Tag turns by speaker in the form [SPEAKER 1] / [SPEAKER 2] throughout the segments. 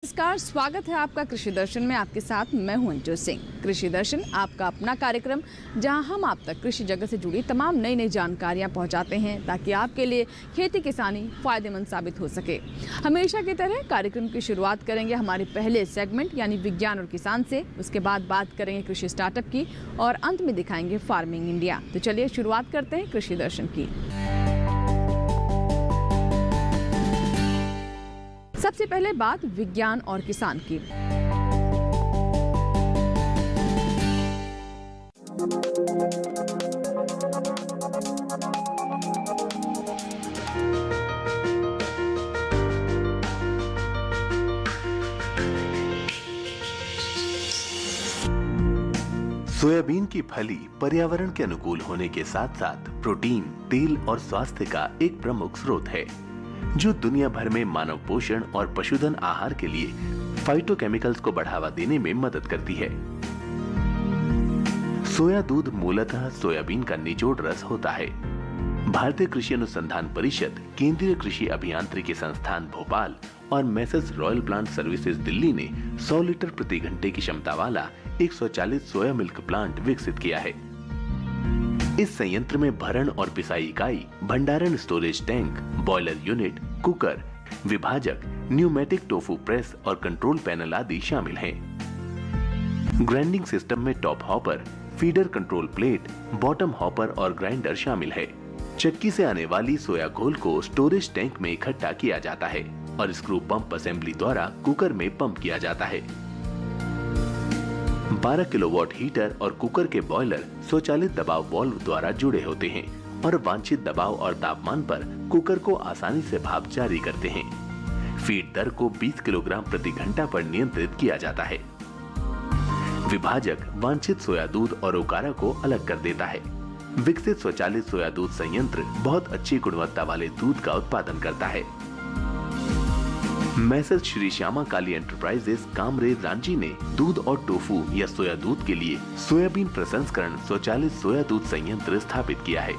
[SPEAKER 1] नमस्कार, स्वागत है आपका कृषि दर्शन में। आपके साथ मैं हूं अंजू सिंह। कृषि दर्शन आपका अपना कार्यक्रम जहां हम आप तक कृषि जगत से जुड़ी तमाम नई जानकारियां पहुंचाते हैं ताकि आपके लिए खेती किसानी फायदेमंद साबित हो सके। हमेशा की तरह कार्यक्रम की शुरुआत करेंगे हमारे पहले सेगमेंट यानी विज्ञान और किसान से। उसके बाद बात करेंगे कृषि स्टार्टअप की और अंत में दिखाएंगे फार्मिंग इंडिया। तो चलिए शुरुआत करते हैं कृषि दर्शन की। सबसे पहले बात विज्ञान और किसान की।
[SPEAKER 2] सोयाबीन की फली पर्यावरण के अनुकूल होने के साथ साथ प्रोटीन, तेल और स्वास्थ्य का एक प्रमुख स्रोत है जो दुनिया भर में मानव पोषण और पशुधन आहार के लिए फाइटोकेमिकल्स को बढ़ावा देने में मदद करती है। सोया दूध मूलतः सोयाबीन का निचोड़ रस होता है। भारतीय कृषि अनुसंधान परिषद, केंद्रीय कृषि अभियांत्रिकी संस्थान भोपाल और message royal plant services Delhi ने 100 लीटर प्रति घंटे की क्षमता वाला एक स्वचालित सोया मिल्क प्लांट विकसित किया है। इस संयंत्र में भरण और पिसाई इकाई, भंडारण storage tank, boiler unit, cooker, विभाजक, न्यूमेटिक टोफू प्रेस और कंट्रोल पैनल आदि शामिल हैं। ग्राइंडिंग सिस्टम में top hopper, feeder control plate, bottom hopper और ग्राइंडर शामिल है। चक्की से आने वाली सोया घोल को स्टोरेज टैंक में इकट्ठा किया जाता है और स्क्रू पंप असेंबली द्वारा कुकर में पंप किया जाता है। 12 किलोवाट हीटर और कुकर के बॉयलर स्वचालित दबाव वाल्व द्वारा जुड़े होते हैं और वांछित दबाव और तापमान पर कुकर को आसानी से भाप जारी करते हैं। फीड दर को 20 किलोग्राम प्रति घंटा पर नियंत्रित किया जाता है। विभाजक वांछित सोया दूध और ओकारा को अलग कर देता है। विकसित स्वचालित सोया दूध संयंत्र बहुत अच्छी गुणवत्ता वाले दूध का उत्पादन करता है। मैसेज श्री श्यामा काली एंटरप्राइजेस कामरे रांची ने दूध और टोफू या सोया दूध के लिए सोयाबीन प्रसंस्करण स्वचालित सोया दूध संयंत्र स्थापित किया है।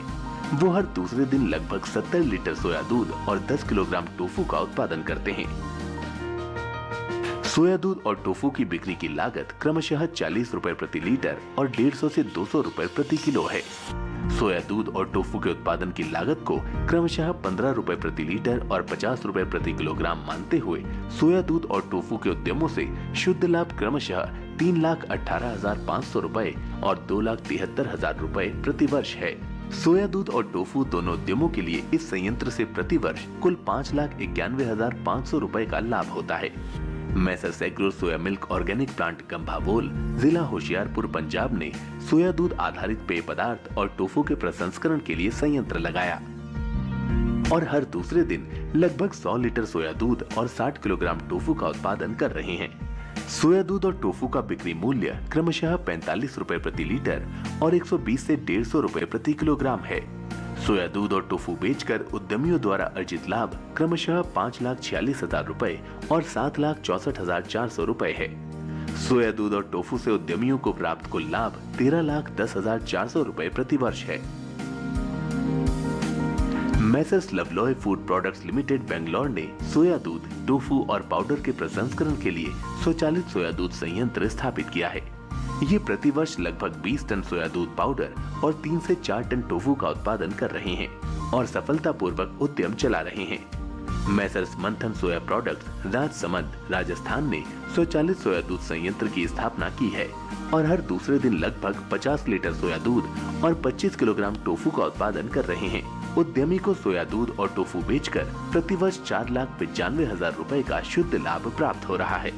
[SPEAKER 2] वो हर दूसरे दिन लगभग 70 लीटर सोया दूध और 10 किलोग्राम टोफू का उत्पादन करते हैं। सोया दूध और टोफू की बिक्री की लागत क्रमशः 40 रुपए प्रति लीटर और 150 से 200 रुपए प्रति किलो है। सोया दूध और टोफू के उत्पादन की लागत को क्रमशः 15 रुपए प्रति लीटर और 50 रुपए प्रति किलोग्राम मानते हुए सोया दूध और टोफू के उद्यमों से शुद्ध लाभ क्रमशः 3,18,500 रुपए और 2,73,000 रुपए प्रति वर्ष है। सोया दूध और टोफू दोनों उद्यमों के लिए इस संयंत्र से प्रति वर्ष कुल 5,91,500 रुपए का लाभ होता है। Messrs agro soya milk organic plant Gambhowal, जिला होशियारपुर, पंजाब ने सोया दूध आधारित पेय पदार्थ और टोफू के प्रसंस्करण के लिए संयंत्र लगाया और हर दूसरे दिन लगभग 100 लीटर सोया दूध और 60 किलोग्राम टोफू का उत्पादन कर रहे हैं। सोया दूध और टोफू का बिक्री मूल्य क्रमशः 45 रुपए प्रति लीटर और 120 से 150 रुपए प्रति किलोग्राम है। सोया दूध और टोफू बेचकर उद्यमियों द्वारा अर्जित लाभ क्रमशः 5,46,000 रुपए और 7,64,400 रुपए है। सोया दूध और टोफू से उद्यमियों को प्राप्त कुल लाभ 13,10,400 रुपए प्रति वर्ष है। मैसेज लवलॉय फूड प्रोडक्ट्स लिमिटेड बेंगलोर ने सोया दूध, टोफू और पाउडर के प्रसंस्करण के लिए स्वचालित सोया दूध संयंत्र स्थापित किया है। ये प्रति वर्ष लगभग 20 टन सोया दूध पाउडर और 3 से 4 टन टोफू का उत्पादन कर रहे हैं और सफलतापूर्वक उद्यम चला रहे हैं। मैसर्स मंथन सोया प्रोडक्ट्स राजसमंद, राजस्थान ने स्वचालित सोया दूध संयंत्र की स्थापना की है और हर दूसरे दिन लगभग 50 लीटर सोया दूध और 25 किलोग्राम टोफू का उत्पादन कर रहे हैं। उद्यमी को सोया दूध और टोफू बेचकर प्रति वर्ष 4,95,000 रुपए का शुद्ध लाभ प्राप्त हो रहा है।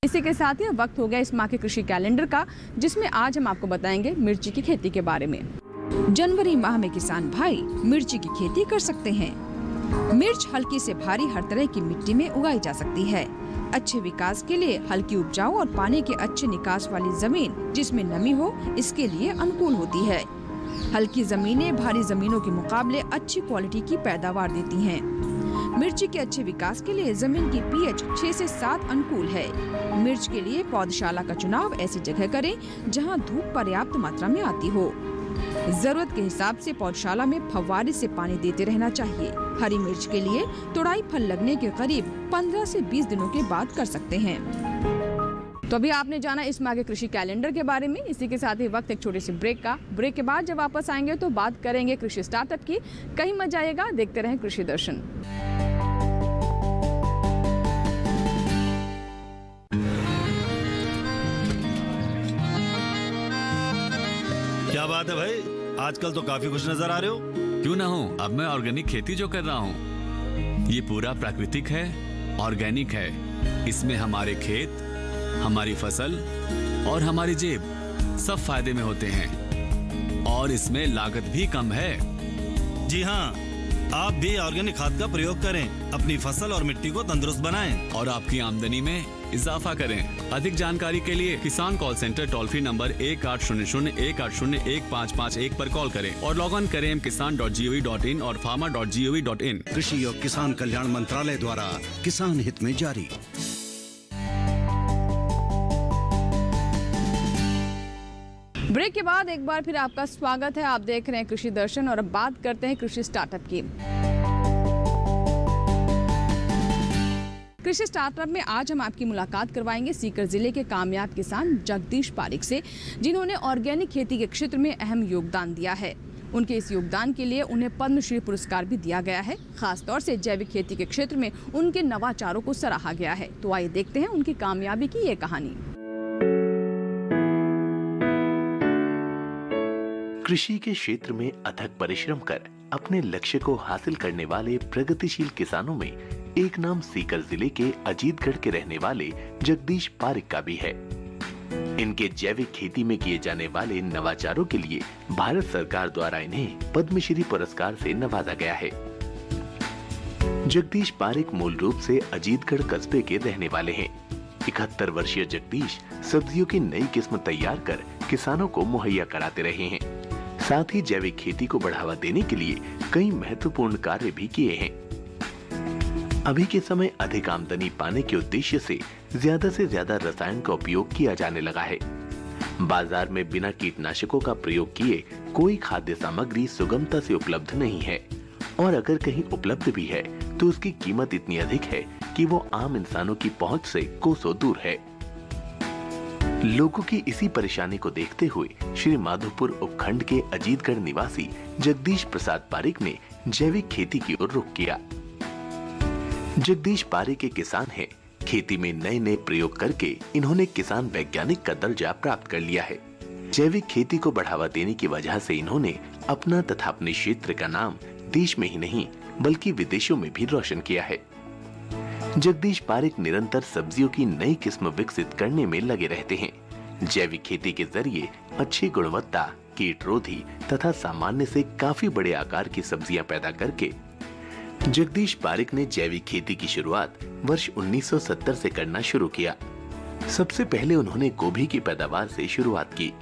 [SPEAKER 1] इसी के साथ ही वक्त हो गया इस माह के कृषि कैलेंडर का, जिसमें आज हम आपको बताएंगे मिर्ची की खेती के बारे में। जनवरी माह में किसान भाई मिर्ची की खेती कर सकते हैं। मिर्च हल्की से भारी हर तरह की मिट्टी में उगाई जा सकती है। अच्छे विकास के लिए हल्की उपजाऊ और पानी के अच्छे निकास वाली जमीन जिसमें नमी हो, इसके लिए अनुकूल होती है। हल्की जमीनें भारी जमीनों के मुकाबले अच्छी क्वालिटी की पैदावार देती हैं। मिर्ची के अच्छे विकास के लिए जमीन की पीएच 6 से 7 अनुकूल है। मिर्च के लिए पौधशाला का चुनाव ऐसी जगह करें जहां धूप पर्याप्त मात्रा में आती हो। जरूरत के हिसाब से पौधशाला में फव्वारे से पानी देते रहना चाहिए। हरी मिर्च के लिए तुड़ाई फल लगने के करीब 15 से 20 दिनों के बाद कर सकते हैं। तो अभी आपने जाना इस माह के कृषि कैलेंडर के बारे में। इसी के साथ ही वक्त एक छोटे से ब्रेक का। ब्रेक के बाद जब वापस आएंगे तो बात करेंगे कृषि स्टार्टअप की। कहीं मत जाइएगा, देखते रहें कृषि दर्शन।
[SPEAKER 3] क्या बात है भाई, आजकल तो काफी खुश नजर आ रहे हो।
[SPEAKER 4] क्यों ना हूँ, अब मैं ऑर्गेनिक खेती जो कर रहा हूँ ये पूरा प्राकृतिक है, ऑर्गेनिक है। इसमें हमारे खेत, हमारी फसल और हमारी जेब सब फायदे में होते हैं और इसमें लागत भी कम है।
[SPEAKER 3] जी हाँ, आप भी ऑर्गेनिक खाद का प्रयोग करें, अपनी फसल और मिट्टी को तंदुरुस्त बनाएं
[SPEAKER 4] और आपकी आमदनी में इजाफा करें। अधिक जानकारी के लिए किसान call centre toll free number 1800-180-1551 पर कॉल करें और लॉग ऑन करें kisan.gov.in और farmer.gov.in।
[SPEAKER 5] कृषि और किसान कल्याण मंत्रालय द्वारा किसान हित में जारी।
[SPEAKER 1] ब्रेक के बाद एक बार फिर आपका स्वागत है। आप देख रहे हैं कृषि दर्शन और अब बात करते हैं कृषि स्टार्टअप की। कृषि स्टार्टअप में आज हम आपकी मुलाकात करवाएंगे सीकर जिले के कामयाब किसान जगदीश पारिक से, जिन्होंने ऑर्गेनिक खेती के क्षेत्र में अहम योगदान दिया है। उनके इस योगदान के लिए उन्हें पद्मश्री पुरस्कार भी दिया गया है। खासतौर से जैविक खेती के क्षेत्र में उनके नवाचारों को सराहा गया है। तो आइए देखते हैं उनकी कामयाबी की ये कहानी।
[SPEAKER 2] कृषि के क्षेत्र में अथक परिश्रम कर अपने लक्ष्य को हासिल करने वाले प्रगतिशील किसानों में एक नाम सीकर जिले के अजीतगढ़ के रहने वाले जगदीश पारिक का भी है। इनके जैविक खेती में किए जाने वाले नवाचारों के लिए भारत सरकार द्वारा इन्हें पद्मश्री पुरस्कार से नवाजा गया है। जगदीश पारिक मूल रूप से अजीतगढ़ कस्बे के रहने वाले हैं। 71 वर्षीय जगदीश सब्जियों की नई किस्म तैयार कर किसानों को मुहैया कराते रहे हैं। साथ ही जैविक खेती को बढ़ावा देने के लिए कई महत्वपूर्ण कार्य भी किए हैं। अभी के समय अधिक आमदनी पाने के उद्देश्य से ज्यादा रसायन का उपयोग किया जाने लगा है। बाजार में बिना कीटनाशकों का प्रयोग किए कोई खाद्य सामग्री सुगमता से उपलब्ध नहीं है और अगर कहीं उपलब्ध भी है तो उसकी कीमत इतनी अधिक है कि वो आम इंसानों की पहुंच से कोसों दूर है। लोगों की इसी परेशानी को देखते हुए श्री माधोपुर उपखंड के अजीतगढ़ निवासी जगदीश प्रसाद पारिक ने जैविक खेती की ओर रुख किया। जगदीश पारिक एक किसान हैं। खेती में नए नए प्रयोग करके इन्होंने किसान वैज्ञानिक का दर्जा प्राप्त कर लिया है। जैविक खेती को बढ़ावा देने की वजह से इन्होंने अपना तथा अपने क्षेत्र का नाम देश में ही नहीं बल्कि विदेशों में भी रोशन किया है। जगदीश पारिक निरंतर सब्जियों की नई किस्म विकसित करने में लगे रहते हैं। जैविक खेती के जरिए अच्छी गुणवत्ता, कीटरोधी तथा सामान्य से काफी बड़े आकार की सब्जियां पैदा करके जगदीश पारिक ने जैविक खेती की शुरुआत वर्ष 1970 से करना शुरू किया। सबसे पहले उन्होंने गोभी की पैदावार से शुरुआत की।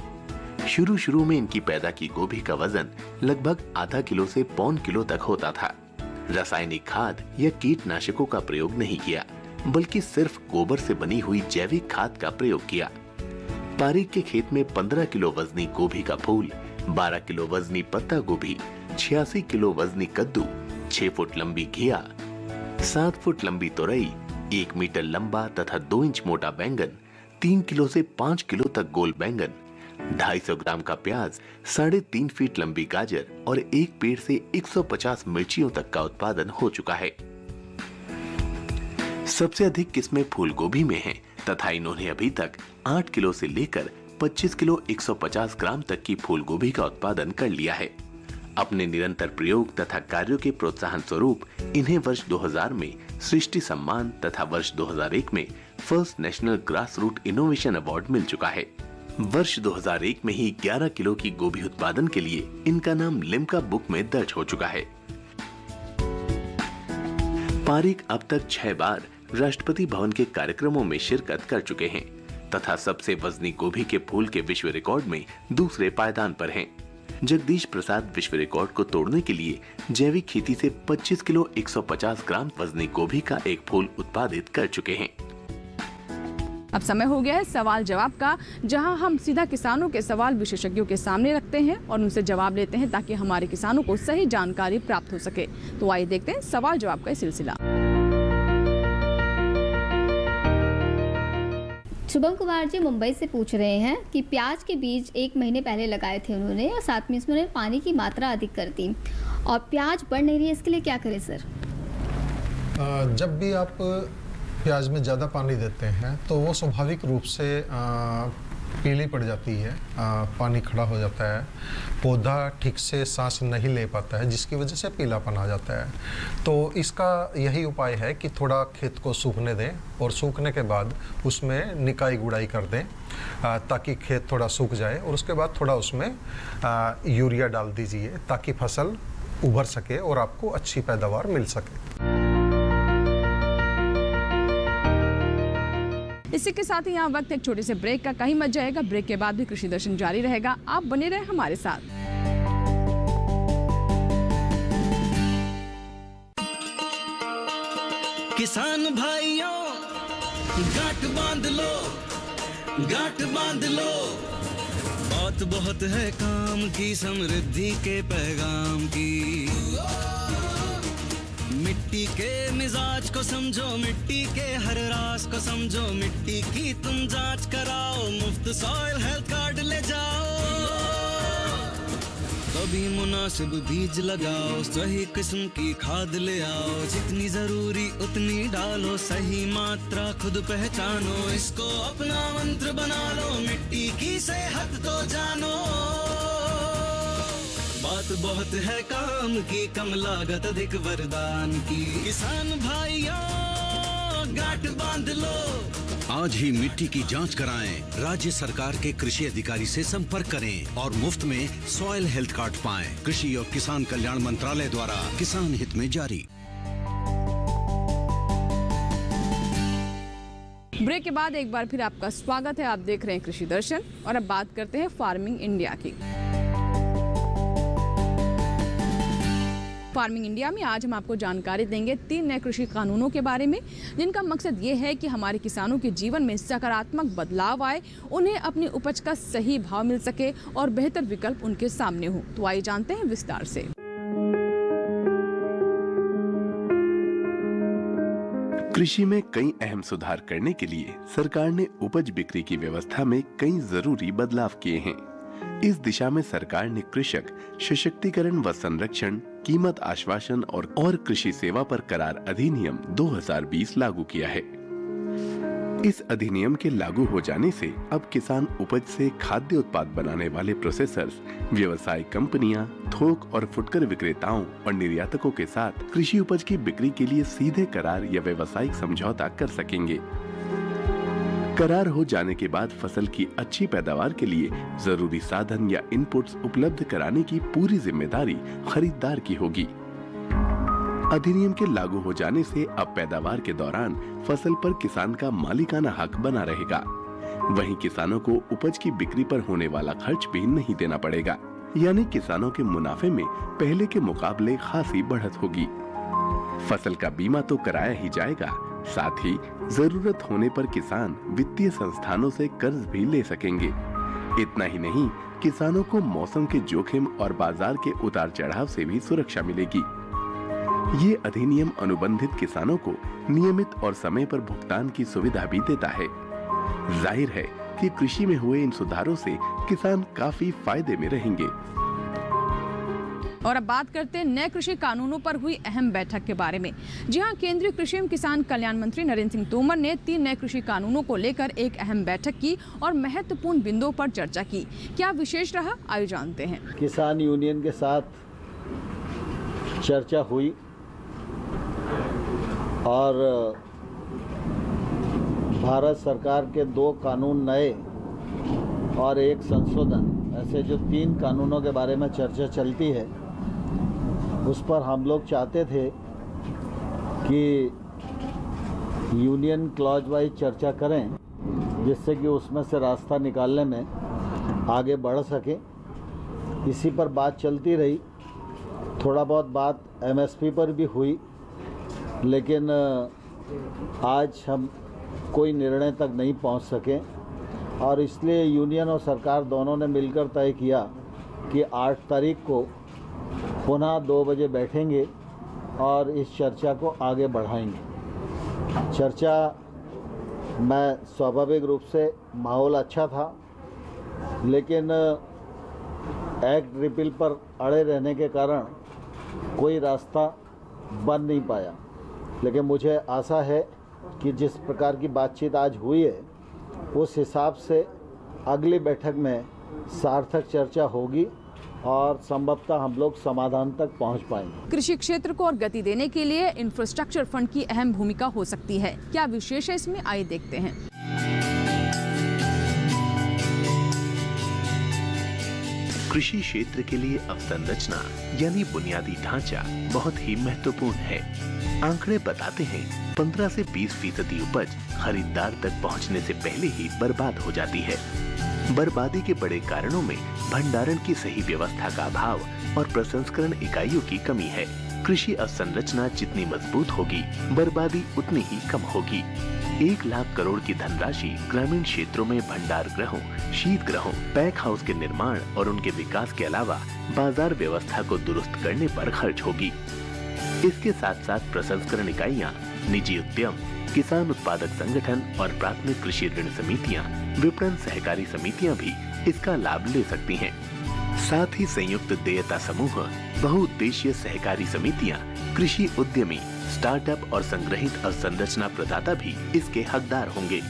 [SPEAKER 2] शुरू में इनकी पैदा की गोभी का वजन लगभग आधा किलो से 1.25 किलो तक होता था। रासायनिक खाद या कीटनाशकों का प्रयोग नहीं किया बल्कि सिर्फ गोबर से बनी हुई जैविक खाद का प्रयोग किया। पारिक के खेत में 15 किलो वजनी गोभी का फूल, 12 किलो वजनी पत्ता गोभी, 86 किलो वजनी कद्दू, 6 फुट लंबी घिया, 7 फुट लंबी तोरई, 1 मीटर लंबा तथा 2 इंच मोटा बैंगन, 3 किलो से 5 किलो तक गोल बैंगन, 250 ग्राम का प्याज, 3.5 फीट लंबी गाजर और एक पेड़ से 150 मिर्चियों तक का उत्पादन हो चुका है। सबसे अधिक किस्में फूल गोभी में हैं तथा इन्होंने अभी तक 8 किलो से लेकर 25 किलो 150 ग्राम तक की फूल गोभी का उत्पादन कर लिया है। अपने निरंतर प्रयोग तथा कार्यों के प्रोत्साहन स्वरूप इन्हें वर्ष 2000 में सृष्टि सम्मान तथा वर्ष 2001 में first national grass root innovation award मिल चुका है। वर्ष 2001 में ही 11 किलो की गोभी उत्पादन के लिए इनका नाम लिम्का बुक में दर्ज हो चुका है। पारिक अब तक 6 बार राष्ट्रपति भवन के कार्यक्रमों में शिरकत कर चुके हैं तथा सबसे वजनी गोभी के फूल के विश्व रिकॉर्ड में दूसरे पायदान पर हैं। जगदीश प्रसाद विश्व रिकॉर्ड को तोड़ने के लिए जैविक खेती से 25 किलो 150 ग्राम वजनी गोभी का एक फूल उत्पादित कर चुके हैं।
[SPEAKER 1] अब समय हो गया है सवाल जवाब का, जहां हम सीधा किसानों के सवाल विशेषज्ञों के सामने रखते हैं और उनसे जवाब लेते हैं ताकि हमारे किसानों को सही जानकारी प्राप्त हो सके। तो आइए देखते हैं सवाल जवाब का ये सिलसिला।
[SPEAKER 6] शुभम कुमार जी मुंबई से पूछ रहे हैं कि प्याज के बीज 1 महीने पहले लगाए थे उन्होंने, और साथ में इसमें पानी की मात्रा अधिक कर दी और प्याज बढ़ नहीं रही है, इसके लिए क्या करें सर?
[SPEAKER 7] जब भी आप प्याज में ज़्यादा पानी देते हैं तो वो स्वाभाविक रूप से पीली पड़ जाती है, पानी खड़ा हो जाता है, पौधा ठीक से सांस नहीं ले पाता है, जिसकी वजह से पीलापन आ जाता है। तो इसका यही उपाय है कि थोड़ा खेत को सूखने दें और सूखने के बाद उसमें निकाई गुड़ाई कर दें ताकि खेत थोड़ा सूख जाए, और उसके बाद थोड़ा उसमें यूरिया डाल दीजिए ताकि फसल उभर सके और आपको अच्छी पैदावार मिल सके।
[SPEAKER 1] इसी के साथ ही यहाँ वक्त एक छोटे से ब्रेक का, कहीं मत जाएगा। ब्रेक के बाद भी कृषि दर्शन जारी रहेगा, आप बने रहे हमारे साथ।
[SPEAKER 3] किसान भाइयों गांठ बांध लो, गांठ बांध लो, बात बहुत है काम की, समृद्धि के पैगाम की। मिट्टी के मिजाज को समझो, मिट्टी के हर राज को समझो, मिट्टी की तुम जांच कराओ, मुफ्त सॉइल हेल्थ कार्ड ले जाओ, कभी मुनासिब बीज लगाओ, सही किस्म की खाद ले आओ, जितनी जरूरी उतनी डालो, सही मात्रा खुद पहचानो, इसको अपना मंत्र बना लो, मिट्टी की सेहत तो जानो। बात बहुत है काम की, कम लागत अधिक वरदान की, किसान भाइयों गांठ बांध लो।
[SPEAKER 5] आज ही मिट्टी की जांच कराएं, राज्य सरकार के कृषि अधिकारी से संपर्क करें और मुफ्त में सॉइल हेल्थ कार्ड पाएं। कृषि और किसान कल्याण मंत्रालय द्वारा किसान हित में जारी।
[SPEAKER 1] ब्रेक के बाद एक बार फिर आपका स्वागत है। आप देख रहे हैं कृषि दर्शन और अब बात करते हैं फार्मिंग इंडिया की। फार्मिंग इंडिया में आज हम आपको जानकारी देंगे 3 नए कृषि कानूनों के बारे में, जिनका मकसद ये है कि हमारे किसानों के जीवन में सकारात्मक बदलाव आए, उन्हें अपनी उपज का सही भाव मिल सके और बेहतर विकल्प उनके सामने हो। तो आइए जानते हैं विस्तार से।
[SPEAKER 2] कृषि में कई अहम सुधार करने के लिए सरकार ने उपज बिक्री की व्यवस्था में कई जरूरी बदलाव किए हैं। इस दिशा में सरकार ने कृषक सशक्तिकरण व संरक्षण, कीमत आश्वासन और कृषि सेवा पर करार अधिनियम 2020 लागू किया है। इस अधिनियम के लागू हो जाने से अब किसान उपज से खाद्य उत्पाद बनाने वाले प्रोसेसर्स, व्यवसाय कंपनियां, थोक और फुटकर विक्रेताओं और निर्यातकों के साथ कृषि उपज की बिक्री के लिए सीधे करार या व्यवसायिक समझौता कर सकेंगे। करार हो जाने के बाद फसल की अच्छी पैदावार के लिए जरूरी साधन या इनपुट्स उपलब्ध कराने की पूरी जिम्मेदारी खरीदार की होगी। अधिनियम के लागू हो जाने से अब पैदावार के दौरान फसल पर किसान का मालिकाना हक बना रहेगा। वहीं किसानों को उपज की बिक्री पर होने वाला खर्च भी नहीं देना पड़ेगा, यानी किसानों के मुनाफे में पहले के मुकाबले खासी बढ़त होगी। फसल का बीमा तो कराया ही जाएगा, साथ ही जरूरत होने पर किसान वित्तीय संस्थानों से कर्ज भी ले सकेंगे। इतना ही नहीं, किसानों को मौसम के जोखिम और बाजार के उतार चढ़ाव से भी सुरक्षा मिलेगी। ये अधिनियम अनुबंधित किसानों को नियमित और समय पर भुगतान की सुविधा भी देता है। जाहिर है कि कृषि में हुए इन सुधारों से किसान काफी फायदे में रहेंगे।
[SPEAKER 1] और अब बात करते हैं नए कृषि कानूनों पर हुई अहम बैठक के बारे में। जी हां, केंद्रीय कृषि एवं किसान कल्याण मंत्री नरेंद्र सिंह तोमर ने 3 नए कृषि कानूनों को लेकर एक अहम बैठक की और महत्वपूर्ण बिंदुओं पर चर्चा की। क्या विशेष रहा, आइए जानते हैं।
[SPEAKER 8] किसान यूनियन के साथ चर्चा हुई और भारत सरकार के 2 कानून नए और 1 संशोधन, ऐसे जो 3 कानूनों के बारे में चर्चा चलती है, उस पर हम लोग चाहते थे कि यूनियन क्लॉज वाइज चर्चा करें, जिससे कि उसमें से रास्ता निकालने में आगे बढ़ सके। इसी पर बात चलती रही। थोड़ा बहुत बात MSP पर भी हुई, लेकिन आज हम कोई निर्णय तक नहीं पहुंच सके और इसलिए यूनियन और सरकार दोनों ने मिलकर तय किया कि 8 तारीख को पुनः 2 बजे बैठेंगे और इस चर्चा को आगे बढ़ाएंगे। चर्चा में स्वाभाविक रूप से माहौल अच्छा था, लेकिन एक्ट रिपील पर अड़े रहने के कारण कोई रास्ता बन नहीं पाया। लेकिन मुझे आशा है कि जिस प्रकार की बातचीत आज हुई है उस हिसाब से अगली बैठक में सार्थक चर्चा होगी और संभवतः हम लोग समाधान तक पहुंच पाएंगे।
[SPEAKER 1] कृषि क्षेत्र को और गति देने के लिए इंफ्रास्ट्रक्चर फंड की अहम भूमिका हो सकती है। क्या विशेष है इसमें, आइए देखते हैं।
[SPEAKER 2] कृषि क्षेत्र के लिए अवसंरचना यानी बुनियादी ढांचा बहुत ही महत्वपूर्ण है। आंकड़े बताते हैं 15 से 20% उपज खरीदार तक पहुंचने से पहले ही बर्बाद हो जाती है। बर्बादी के बड़े कारणों में भंडारण की सही व्यवस्था का अभाव और प्रसंस्करण इकाइयों की कमी है। कृषि अवसंरचना जितनी मजबूत होगी, बर्बादी उतनी ही कम होगी। 1 लाख करोड़ की धनराशि ग्रामीण क्षेत्रों में भंडार गृहों, शीत गृहों, पैक हाउस के निर्माण और उनके विकास के अलावा बाजार व्यवस्था को दुरुस्त करने पर खर्च होगी। इसके साथ साथ प्रसंस्करण इकाइयां, निजी उद्यम, किसान उत्पादक संगठन और प्राथमिक कृषि ऋण समितियां, विपणन सहकारी समितियां भी इसका लाभ ले सकती हैं। साथ ही संयुक्त देयता समूह, बहुउद्देशीय सहकारी समितियां, कृषि उद्यमी, स्टार्टअप और संग्रहित अवसंरचना प्रदाता भी इसके हकदार होंगे।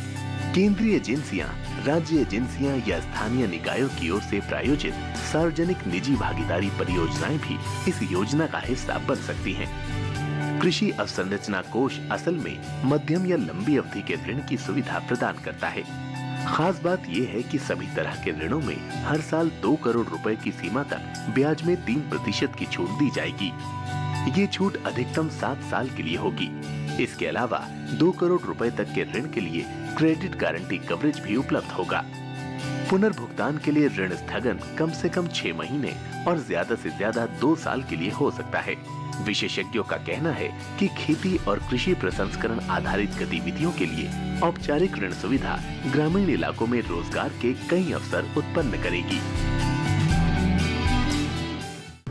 [SPEAKER 2] केंद्रीय एजेंसियां, राज्य एजेंसियां या स्थानीय निकायों की ओर से प्रायोजित सार्वजनिक निजी भागीदारी परियोजनाएं भी इस योजना का हिस्सा बन सकती हैं। कृषि अवसंरचना कोष असल में मध्यम या लंबी अवधि के ऋण की सुविधा प्रदान करता है। खास बात यह है कि सभी तरह के ऋणों में हर साल 2 करोड़ रुपए की सीमा तक ब्याज में 3% की छूट दी जाएगी। ये छूट अधिकतम 7 साल के लिए होगी। इसके अलावा 2 करोड़ रुपए तक के ऋण के लिए क्रेडिट गारंटी कवरेज भी उपलब्ध होगा। पुनर्भुगतान के लिए ऋण स्थगन कम से कम 6 महीने और ज्यादा से ज्यादा 2 साल के लिए हो सकता है। विशेषज्ञों का कहना है कि खेती और कृषि प्रसंस्करण आधारित गतिविधियों के लिए औपचारिक ऋण सुविधा ग्रामीण इलाकों में रोजगार के कई अवसर उत्पन्न करेगी।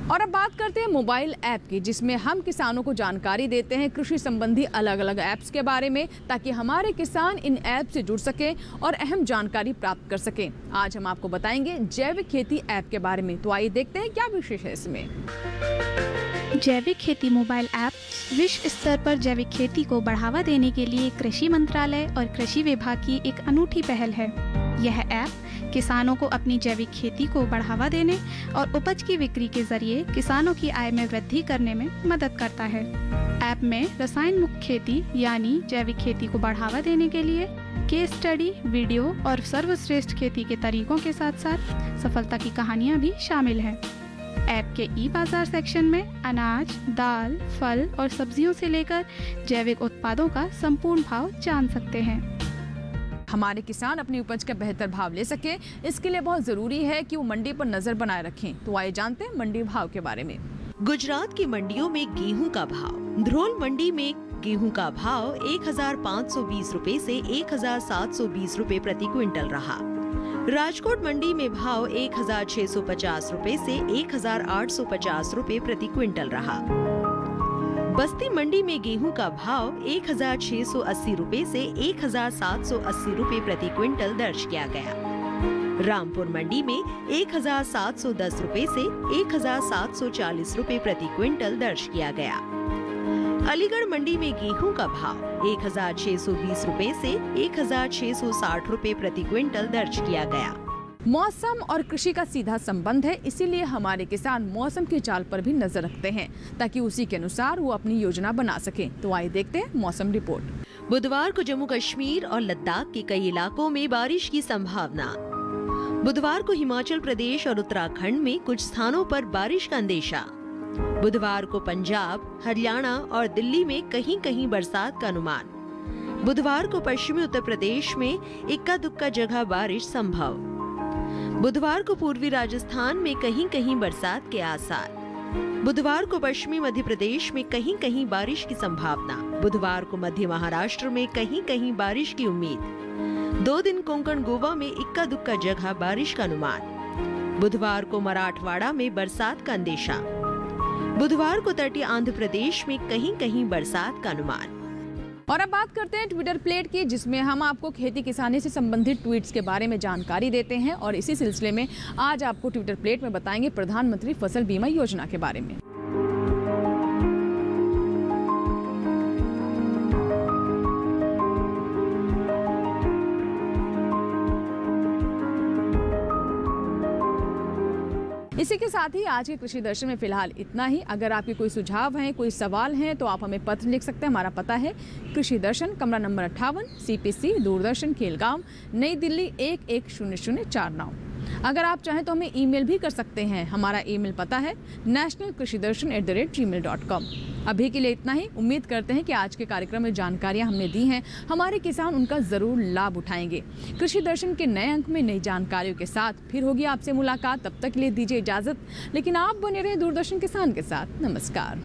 [SPEAKER 1] और अब बात करते हैं मोबाइल ऐप की, जिसमें हम किसानों को जानकारी देते हैं कृषि संबंधी अलग अलग ऐप्स के बारे में, ताकि हमारे किसान इन ऐप से जुड़ सकें और अहम जानकारी प्राप्त कर सकें। आज हम आपको बताएंगे जैविक खेती ऐप के बारे में, तो आइए देखते हैं क्या विशेष है इसमें।
[SPEAKER 9] जैविक खेती मोबाइल ऐप विश्व स्तर पर जैविक खेती को बढ़ावा देने के लिए कृषि मंत्रालय और कृषि विभाग की एक अनूठी पहल है। यह ऐप किसानों को अपनी जैविक खेती को बढ़ावा देने और उपज की बिक्री के जरिए किसानों की आय में वृद्धि करने में मदद करता है। ऐप में रसायन मुक्त खेती यानी जैविक खेती को बढ़ावा देने के लिए केस स्टडी, वीडियो और सर्वश्रेष्ठ खेती के तरीकों के साथ साथ सफलता की कहानियाँ भी शामिल हैं। ऐप के ई बाजार सेक्शन में अनाज, दाल, फल और सब्जियों से लेकर जैविक उत्पादों का संपूर्ण भाव जान सकते हैं।
[SPEAKER 1] हमारे किसान अपनी उपज का बेहतर भाव ले सके, इसके लिए बहुत जरूरी है कि वो मंडी पर नजर बनाए रखें। तो आइए जानते हैं मंडी भाव के बारे में।
[SPEAKER 10] गुजरात की मंडियों में गेहूं का भाव। ध्रोल मंडी में गेहूं का भाव 1520 रुपए से 1720 रुपए प्रति क्विंटल रहा। राजकोट मंडी में भाव 1650 रुपए से 1850 रुपए प्रति क्विंटल रहा। बस्ती मंडी में गेहूं का भाव 1680 रुपए से 1780 रुपए प्रति क्विंटल दर्ज किया गया। रामपुर मंडी में 1710 रुपए से 1740 रुपए प्रति क्विंटल दर्ज किया गया। अलीगढ़ मंडी में गेहूं का भाव 1620 रुपए से 1660 रुपए प्रति क्विंटल दर्ज किया गया।
[SPEAKER 1] मौसम और कृषि का सीधा संबंध है, इसीलिए हमारे किसान मौसम की चाल पर भी नजर रखते हैं, ताकि उसी के अनुसार वो अपनी योजना बना सकें। तो आइए देखते हैं मौसम रिपोर्ट।
[SPEAKER 10] बुधवार को जम्मू कश्मीर और लद्दाख के कई इलाकों में बारिश की संभावना। बुधवार को हिमाचल प्रदेश और उत्तराखंड में कुछ स्थानों पर बारिश का अंदेशा। बुधवार को पंजाब, हरियाणा और दिल्ली में कहीं कहीं बरसात का अनुमान। बुधवार को पश्चिमी उत्तर प्रदेश में इक्का दुक्का जगह बारिश संभव। बुधवार को पूर्वी राजस्थान में कहीं कहीं बरसात के आसार। बुधवार को पश्चिमी मध्य प्रदेश में कहीं कहीं बारिश की संभावना। बुधवार को मध्य महाराष्ट्र में कहीं कहीं बारिश की उम्मीद। 2 दिन कोंकण गोवा में इक्का दुक्का जगह बारिश का अनुमान। बुधवार को मराठवाड़ा में बरसात का अंदेशा। बुधवार को तटीय आंध्र प्रदेश में कहीं कहीं बरसात का अनुमान।
[SPEAKER 1] और अब बात करते हैं ट्विटर प्लेट की, जिसमें हम आपको खेती किसानी से संबंधित ट्वीट्स के बारे में जानकारी देते हैं। और इसी सिलसिले में आज आपको ट्विटर प्लेट में बताएंगे प्रधानमंत्री फसल बीमा योजना के बारे में। इसी के साथ ही आज के कृषि दर्शन में फिलहाल इतना ही। अगर आपके कोई सुझाव हैं, कोई सवाल हैं, तो आप हमें पत्र लिख सकते हैं। हमारा पता है कृषि दर्शन, कमरा नंबर 58, CPC, दूरदर्शन, खेलगांव, नई दिल्ली 110049। अगर आप चाहें तो हमें ईमेल भी कर सकते हैं। हमारा ईमेल पता है nationalkrushidarshan@gmail.com। अभी के लिए इतना ही। उम्मीद करते हैं कि आज के कार्यक्रम में जानकारियां हमने दी हैं, हमारे किसान उनका जरूर लाभ उठाएंगे। कृषि दर्शन के नए अंक में नई जानकारियों के साथ फिर होगी आपसे मुलाकात। तब तक के लिए दीजिए इजाजत, लेकिन आप बने रहे दूरदर्शन किसान के साथ। नमस्कार।